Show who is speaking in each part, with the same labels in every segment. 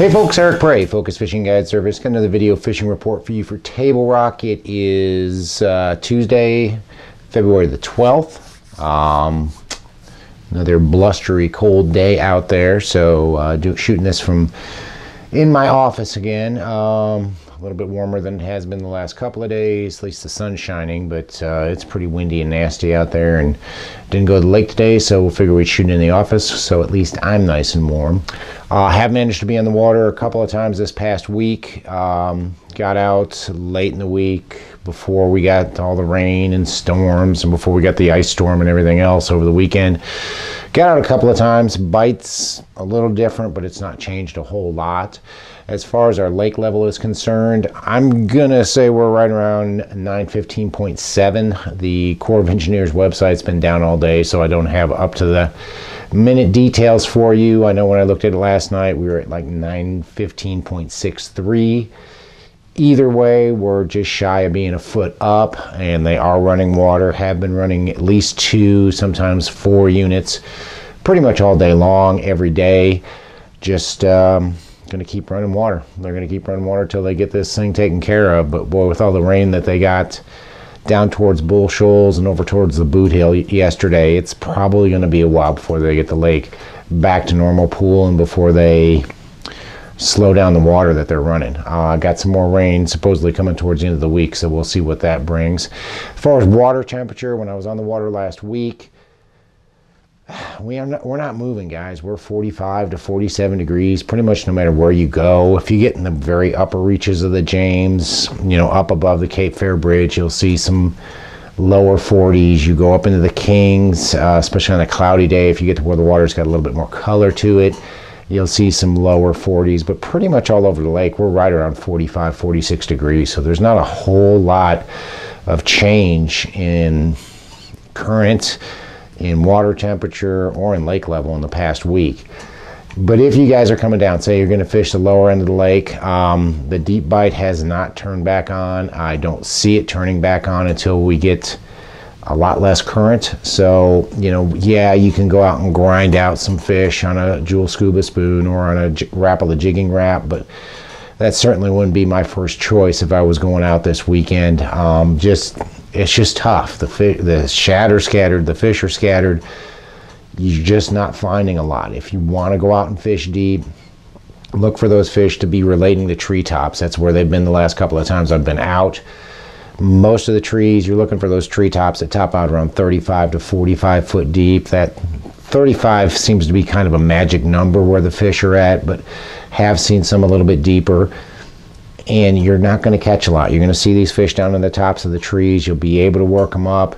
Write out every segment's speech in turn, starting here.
Speaker 1: Hey folks, Eric Prey, Focus Fishing Guide Service. Got another video fishing report for you for Table Rock. It is Tuesday, February the 12th. Another blustery cold day out there, so shooting this from in my office again. A little bit warmer than it has been the last couple of days. At least the sun's shining, but it's pretty windy and nasty out there, and didn't go to the lake today, so we'll figure we'd shoot in the office, so at least I'm nice and warm. Have managed to be on the water a couple of times this past week. Got out late in the week before we got all the rain and storms, and before we got the ice storm and everything else over the weekend. Got out a couple of times. Bites a little different, but it's not changed a whole lot. As far as our lake level is concerned, I'm gonna say we're right around 915.7. The Corps of Engineers website's been down all day, so I don't have up to the minute details for you. I know when I looked at it last night, we were at like 915.63. Either way, we're just shy of being a foot up, and they are running water, have been running at least 2, sometimes 4 units pretty much all day long, every day. Just gonna keep running water. They're gonna keep running water till they get this thing taken care of. But boy, with all the rain that they got down towards Bull Shoals and over towards the Boot Hill yesterday, it's probably gonna be a while before they get the lake back to normal pool and before they slow down the water that they're running. Got some more rain supposedly coming towards the end of the week, so we'll see what that brings. As far as water temperature, when I was on the water last week, we're not moving, guys. We're 45 to 47 degrees pretty much no matter where you go. If you get in the very upper reaches of the James, you know, up above the Cape Fear Bridge, you'll see some lower 40s. You go up into the Kings, especially on a cloudy day, if you get to where the water's got a little bit more color to it, you'll see some lower 40s. But pretty much all over the lake, we're right around 45, 46 degrees. So there's not a whole lot of change in current, in water temperature, or in lake level in the past week. But if you guys are coming down, say you're going to fish the lower end of the lake, the deep bite has not turned back on. I don't see it turning back on until we get a lot less current. So, you know, yeah, you can go out and grind out some fish on a jewel scuba spoon or on a Rapala jigging rap, but that certainly wouldn't be my first choice if I was going out this weekend. It's just tough. The shad are scattered, the fish are scattered. You're just not finding a lot. If you want to go out and fish deep, look for those fish to be relating to treetops. That's where they've been the last couple of times I've been out. Most of the trees, you're looking for those treetops that top out around 35 to 45 foot deep. That 35 seems to be kind of a magic number where the fish are at, but have seen some a little bit deeper. And you're not going to catch a lot. You're going to see these fish down in the tops of the trees. You'll be able to work them up.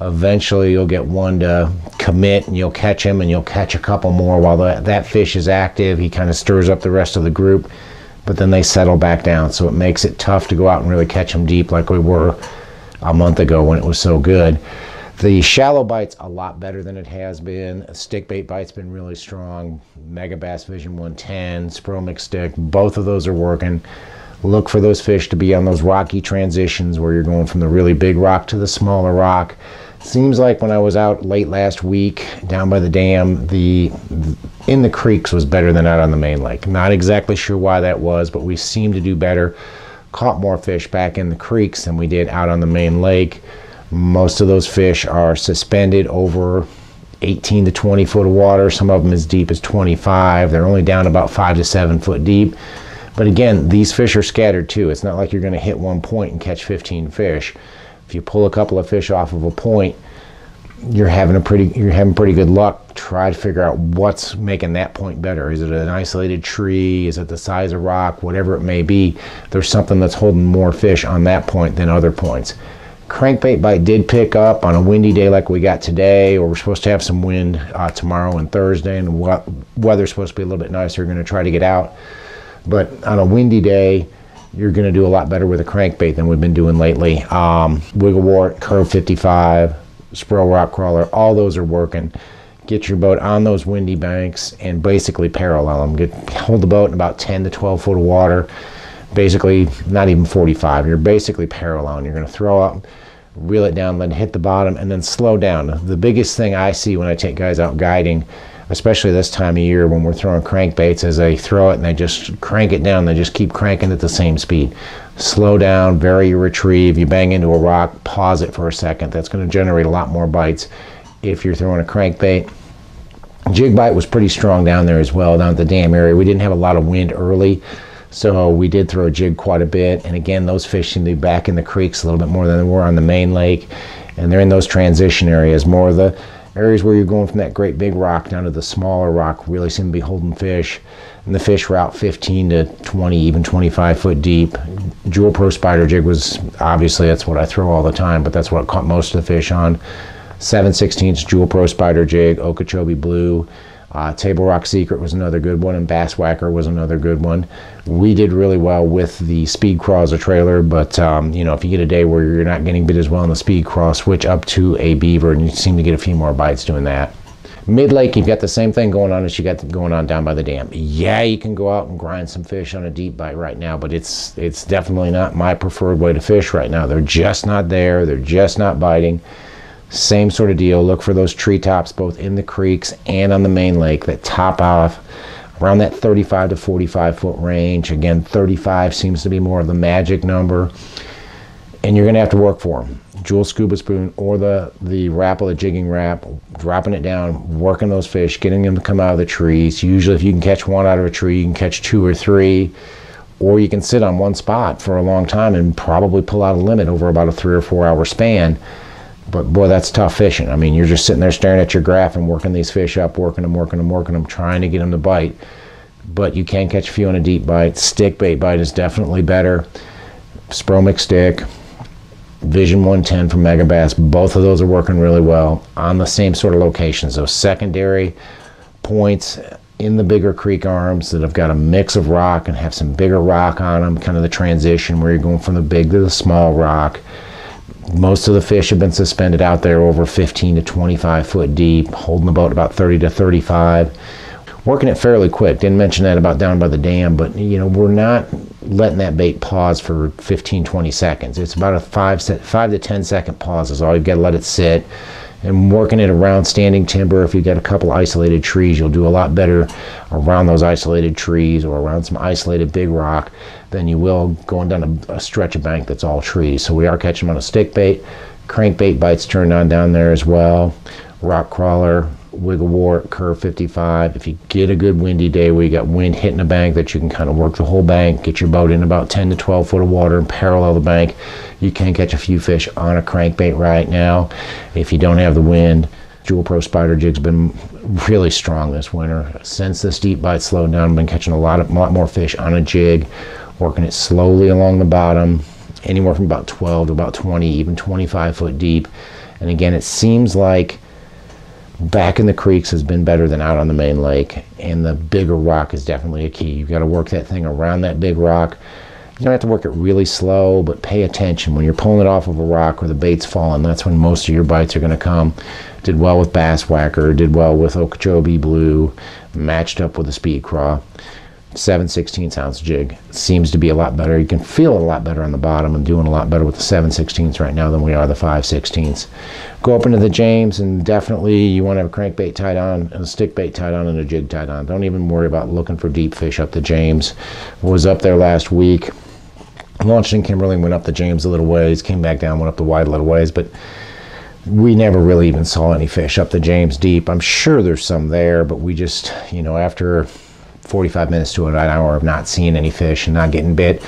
Speaker 1: Eventually you'll get one to commit and you'll catch him, and you'll catch a couple more while that fish is active. He kind of stirs up the rest of the group, but then they settle back down. So it makes it tough to go out and really catch them deep like we were a month ago when it was so good. The shallow bite's a lot better than it has been. Stick bait bite's been really strong. Mega Bass Vision 110, Spro Mix Stick, both of those are working. Look for those fish to be on those rocky transitions where you're going from the really big rock to the smaller rock. Seems like when I was out late last week down by the dam, in the creeks was better than out on the main lake. Not exactly sure why that was, but we seemed to do better. Caught more fish back in the creeks than we did out on the main lake. Most of those fish are suspended over 18 to 20 foot of water. Some of them as deep as 25. They're only down about 5 to 7 foot deep. But again, these fish are scattered too. It's not like you're going to hit one point and catch 15 fish. If you pull a couple of fish off of a point, you're having pretty good luck. Try to figure out what's making that point better. Is it an isolated tree? Is it the size of rock? Whatever it may be, there's something that's holding more fish on that point than other points. Crankbait bite did pick up on a windy day like we got today, or we're supposed to have some wind tomorrow and Thursday, and the weather's supposed to be a little bit nicer. We're going to try to get out. But on a windy day, you're going to do a lot better with a crankbait than we've been doing lately. Wigglewort, Curve 55, Spro Rock Crawler, all those are working. Get your boat on those windy banks and basically parallel them. Hold the boat in about 10 to 12 foot of water. Basically, not even 45. You're basically paralleling. You're going to throw up, reel it down, then hit the bottom, and then slow down. The biggest thing I see when I take guys out guiding especially this time of year when we're throwing crankbaits. As they throw it and they just crank it down, they just keep cranking at the same speed. Slow down, vary your retrieve. You bang into a rock, pause it for a second. That's going to generate a lot more bites if you're throwing a crankbait. Jig bite was pretty strong down there as well, down at the dam area. We didn't have a lot of wind early, so we did throw a jig quite a bit. And again, those fish seem to be back in the creeks a little bit more than they were on the main lake. And they're in those transition areas. More of the areas where you're going from that great big rock down to the smaller rock really seem to be holding fish. And the fish were out 15 to 20, even 25 foot deep. Jewel Pro Spider Jig was, obviously that's what I throw all the time, but that's what caught most of the fish on. 7/16 Jewel Pro Spider Jig, Okeechobee Blue. Table Rock Secret was another good one, and Bass Whacker was another good one. We did really well with the Speed Craw as a trailer, but you know, if you get a day where you're not getting bit as well on the Speed Craw, switch up to a beaver and you seem to get a few more bites doing that. Mid-lake, you've got the same thing going on as you got going on down by the dam. Yeah, you can go out and grind some fish on a deep bite right now, but it's definitely not my preferred way to fish right now. They're just not there. They're just not biting. Same sort of deal. Look for those treetops both in the creeks and on the main lake that top off around that 35 to 45 foot range. Again, 35 seems to be more of the magic number, and you're going to have to work for them. Jewel Scuba Spoon or the Rapala jigging wrap, dropping it down, working those fish, getting them to come out of the trees. Usually if you can catch one out of a tree, you can catch 2 or 3, or you can sit on one spot for a long time and probably pull out a limit over about a 3 or 4 hour span. But boy, that's tough fishing. I mean, you're just sitting there staring at your graph and working these fish up, working them, trying to get them to bite. But you can catch a few on a deep bite. Stick bait bite is definitely better. Spromic stick, Vision 110 from Megabass, both of those are working really well on the same sort of locations. Those secondary points in the bigger creek arms that have got a mix of rock and have some bigger rock on them, kind of the transition where you're going from the big to the small rock. Most of the fish have been suspended out there over 15 to 25 foot deep, holding the boat about 30 to 35. Working it fairly quick. Didn't mention that about down by the dam, but you know, we're not letting that bait pause for 15, 20 seconds. It's about a 5 to 10 second pause is all. You've got to let it sit. And working it around standing timber, if you've got a couple isolated trees, you'll do a lot better around those isolated trees or around some isolated big rock than you will going down a stretch of bank that's all trees. So we are catching them on a stick bait. Crankbait bites turned on down there as well. Rock crawler, wiggle wart, curve 55. If you get a good windy day where you got wind hitting a bank that you can kind of work the whole bank, get your boat in about 10 to 12 foot of water and parallel the bank, you can catch a few fish on a crankbait right now. If you don't have the wind, Jewel Pro Spider Jig's been really strong this winter. Since this deep bite slowed down, I've been catching a lot more fish on a jig, working it slowly along the bottom, anywhere from about 12 to about 20, even 25 foot deep. And again, it seems like back in the creeks has been better than out on the main lake, and the bigger rock is definitely a key. You've got to work that thing around that big rock. You don't have to work it really slow, but pay attention. When you're pulling it off of a rock where the bait's falling, that's when most of your bites are going to come. Did well with Bass Whacker, did well with Okeechobee Blue, matched up with the Speed Craw. 7/16 ounce jig seems to be a lot better. You can feel it a lot better on the bottom. I'm doing a lot better with the 7/16 right now than we are the 5/16. Go up into the James, and definitely you want to have a crankbait tied on and a stick bait tied on and a jig tied on. Don't even worry about looking for deep fish up the James. Was up there last week, launched in Kimberly, went up the James a little ways, came back down, went up the wide a little ways, but we never really even saw any fish up the James deep. I'm sure there's some there, but we just, you know, after 45 minutes to an hour of not seeing any fish and not getting bit,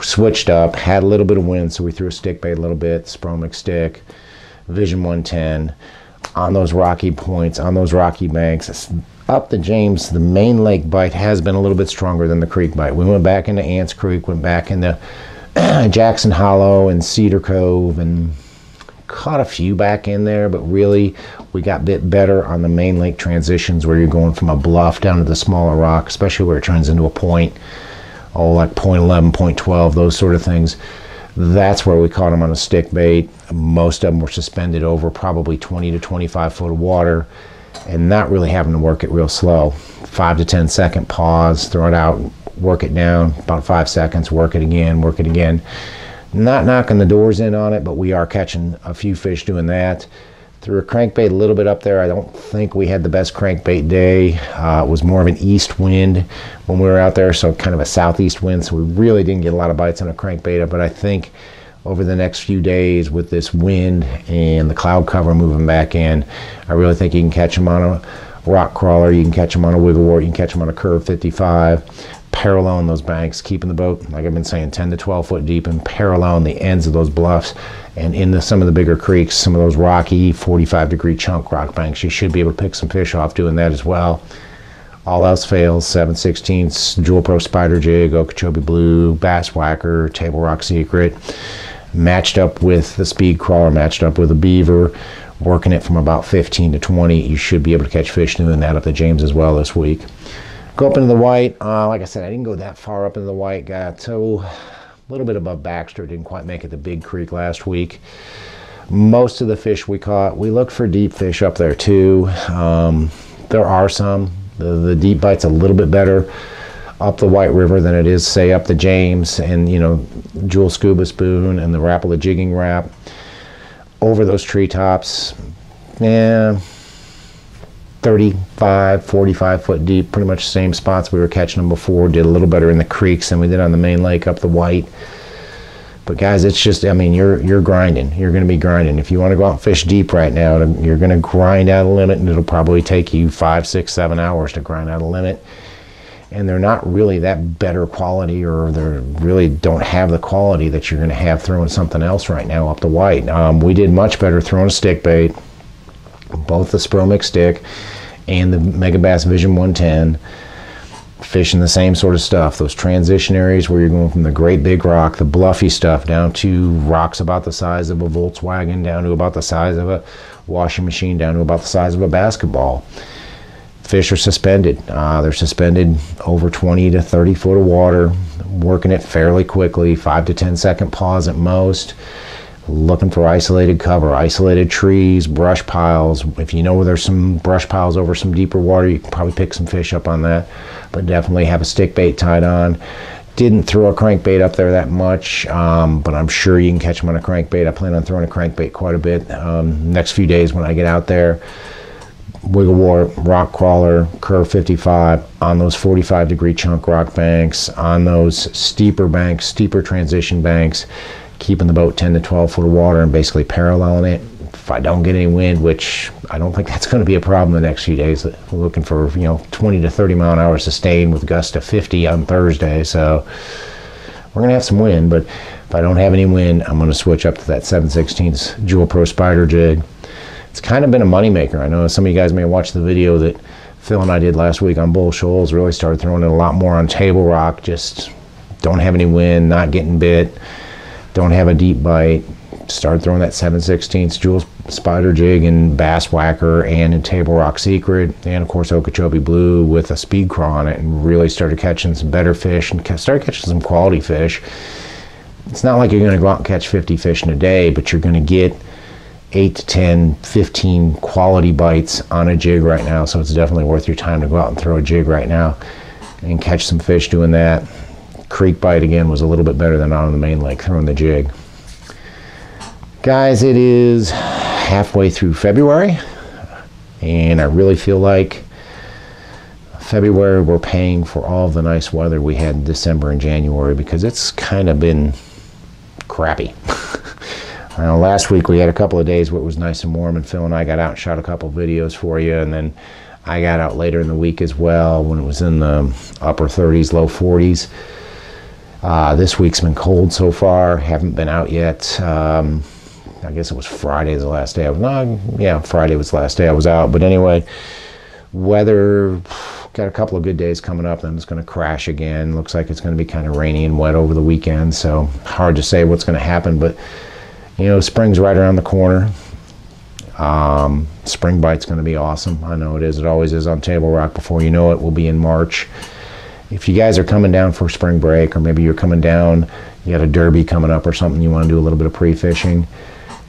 Speaker 1: switched up, had a little bit of wind, so we threw a stick bait a little bit, Spromic stick, Vision 110, on those rocky points, on those rocky banks. Up the James, the main lake bite has been a little bit stronger than the creek bite. We went back into Ants Creek, went back into Jackson Hollow and Cedar Cove, and caught a few back in there, but really we got bit better on the main lake transitions where you're going from a bluff down to the smaller rock, especially where it turns into a point, like point 11, point 12, those sort of things. That's where we caught them on a stick bait. Most of them were suspended over probably 20 to 25 foot of water and not really having to work it real slow. 5 to 10 second pause, throw it out, work it down, about 5 seconds, work it again, work it again. Not knocking the doors in on it, but we are catching a few fish doing that. Threw a crankbait a little bit up there. I don't think we had the best crankbait day. It was more of an east wind when we were out there, so kind of a southeast wind, so we really didn't get a lot of bites on a crankbait. But I think over the next few days with this wind and the cloud cover moving back in, I really think you can catch them on a rock crawler, you can catch them on a wiggle wart, you can catch them on a curve 55, paralleling those banks, keeping the boat, like I've been saying, 10 to 12 foot deep, and paralleling the ends of those bluffs and into some of the bigger creeks, some of those rocky 45-degree chunk rock banks. You should be able to pick some fish off doing that as well. All else fails, 7/16 Jewel Pro Spider Jig, Okeechobee Blue, Bass Whacker, Table Rock Secret, matched up with the speed crawler, matched up with a beaver, working it from about 15 to 20. You should be able to catch fish doing that up the James as well this week. Go up into the white. Like I said, I didn't go that far up into the white. Got to a little bit above Baxter. Didn't quite make it to Big Creek last week. Most of the fish we caught, we looked for deep fish up there too. There are some. The deep bite's a little bit better up the White River than it is, say, up the James and, you know, Jewel Scuba Spoon and the Rapala Jigging Rap. Over those treetops, yeah, 35, 45 foot deep, pretty much the same spots we were catching them before. Did a little better in the creeks than we did on the main lake up the White. But guys, it's just, I mean, you're grinding. You're going to be grinding. If you want to go out and fish deep right now, you're going to grind out a limit, and it'll probably take you 5, 6, 7 hours to grind out a limit. And they're not really that better quality, or they really don't have the quality that you're going to have throwing something else right now up the White. We did much better throwing a stick bait, both the Spromix stick and the Megabass Vision 110, fishing the same sort of stuff. Those transition areas where you're going from the great big rock, the bluffy stuff, down to rocks about the size of a Volkswagen, down to about the size of a washing machine, down to about the size of a basketball. Fish are suspended. They're suspended over 20 to 30 foot of water, working it fairly quickly, 5 to 10 second pause at most, looking for isolated cover, isolated trees, brush piles. If you know where there's some brush piles over some deeper water, you can probably pick some fish up on that, but definitely have a stick bait tied on. Didn't throw a crankbait up there that much, but I'm sure you can catch them on a crankbait. I plan on throwing a crankbait quite a bit next few days when I get out there. Wiggle wart, rock crawler, curve 55 on those 45-degree chunk rock banks, on those steeper banks, steeper transition banks, keeping the boat 10 to 12 foot of water and basically paralleling it. If I don't get any wind, which I don't think that's going to be a problem the next few days, we're looking for, you know, 20 to 30 mile an hour sustained with gusts to 50 on Thursday, so we're going to have some wind. But if I don't have any wind, I'm going to switch up to that 7/16 Jewel Pro Spider Jig. It's kind of been a moneymaker. I know some of you guys may have watched the video that Phil and I did last week on Bull Shoals. Really started throwing it a lot more on Table Rock. Just don't have any wind, not getting bit, don't have a deep bite. Started throwing that 7/16 Jewel Spider Jig and Bass Whacker and in Table Rock Secret, and of course Okeechobee Blue with a speed crawl on it, and really started catching some better fish and started catching some quality fish. It's not like you're going to go out and catch 50 fish in a day, but you're going to get 8 to 10, 15 quality bites on a jig right now, so it's definitely worth your time to go out and throw a jig right now and catch some fish doing that. Creek bite again was a little bit better than on the main lake throwing the jig. Guys, it is halfway through February, and I really feel like February we're paying for all the nice weather we had in December and January, because it's kind of been crappy. Last week we had a couple of days where it was nice and warm, and Phil and I got out and shot a couple of videos for you, and then I got out later in the week as well when it was in the upper 30s, low 40s. This week's been cold so far. Haven't been out yet. I guess it was Friday the last day. Friday was the last day I was out. But anyway, weather, got a couple of good days coming up, then it's going to crash again. Looks like it's going to be kind of rainy and wet over the weekend, so hard to say what's going to happen. But you know, spring's right around the corner. Spring bite's going to be awesome. I know it is. It always is on Table Rock. Before you know it, we'll be in March. If you guys are coming down for spring break, or maybe you're coming down, you got a derby coming up or something, you want to do a little bit of pre-fishing,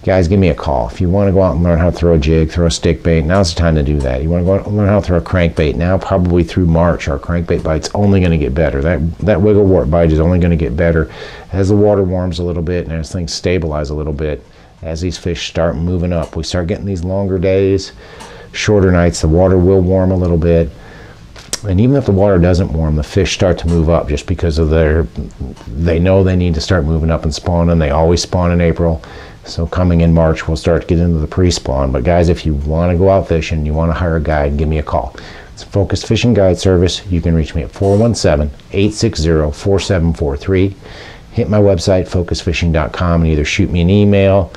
Speaker 1: guys, give me a call. If you want to go out and learn how to throw a jig, throw a stick bait, now's the time to do that. You want to go out and learn how to throw a crankbait, now probably through March, our crankbait bite's only going to get better. That wiggle wart bite is only going to get better as the water warms a little bit and as things stabilize a little bit. as these fish start moving up. We start getting these longer days, shorter nights, the water will warm a little bit. And even if the water doesn't warm, the fish start to move up just because of they know they need to start moving up and spawning. They always spawn in April. So coming in March, we'll start to get into the pre-spawn. But guys, if you want to go out fishing, you want to hire a guide, give me a call. It's a Focus Fishing Guide Service. You can reach me at 417-860-4743. Hit my website, focusfishing.com, and either shoot me an email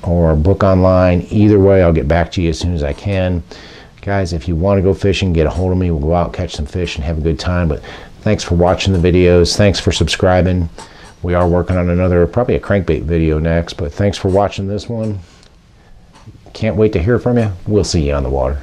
Speaker 1: or book online. Either way, I'll get back to you as soon as I can. Guys, if you want to go fishing, get a hold of me. We'll go out, catch some fish, and have a good time. But thanks for watching the videos. Thanks for subscribing. We are working on another, probably a crankbait video next. But thanks for watching this one. Can't wait to hear from you. We'll see you on the water.